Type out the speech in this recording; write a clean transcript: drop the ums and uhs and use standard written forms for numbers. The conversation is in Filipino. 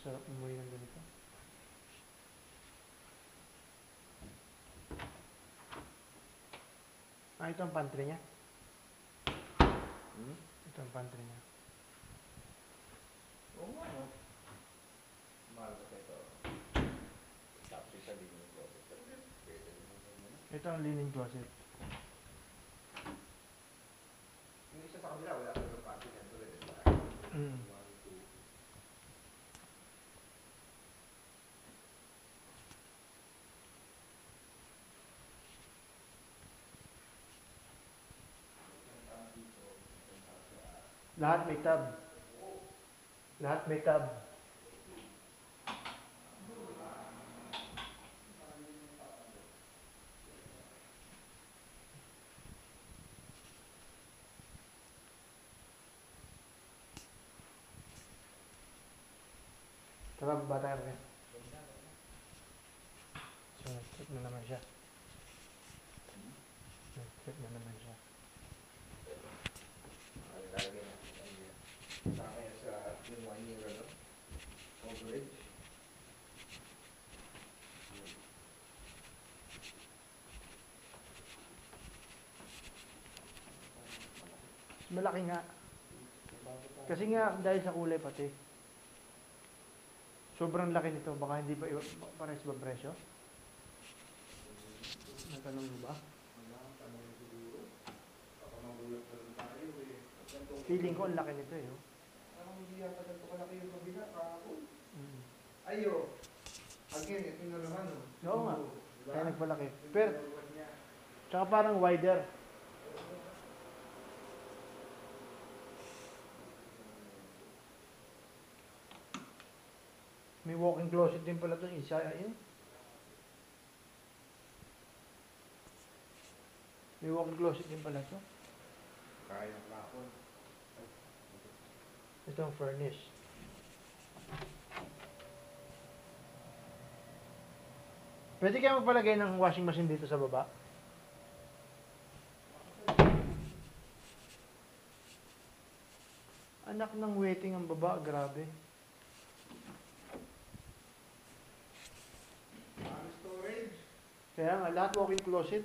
Sarap umuwi ng ganito. Ah, ito ang pantry niya. Ito ang pantry niya. Oo nga, no? Mahal ko ito. Tapos isa din yung closet. Pero pwede naman ganyan. Ito ang linen closet. Yung isa sa kabila, wala talagang pati yan. Tulad ito. Mm. 1, 2. Lahat may tub. Lahat may tub. Tara, baba tayo rin. So, trip na naman siya. Trip na naman siya. Lalagay natin. Sa akin sa yung 1 year ano? Coverage. Malaki nga. Kasi nga, dahil sa kulay pati. Sobrang laki nito. Baka hindi pa pares ba presyo? Natanong mo ba? Wala kang tanong siguro. Baka magulat na lang tayo eh. Feeling ko ang laki nito eh. Oh. Parang hindi yata ganito kalaki yung kabila kahapon. Mm. Ayo. Again, ito na naman oh. Oo nga. Diba? Kaya nagpalaki. Yung Pero, dalawan niya. tsaka parang wider. May walk-in closet din pala itong isa. Ayun. May walk-in closet din pala ito. Kaya ng plafon. Ito ang furnace. Pwede kaya magpalagay ng washing machine dito sa baba? Anak ng waiting ang baba, grabe. Storage. Kaya nga, lahat walk-in closet.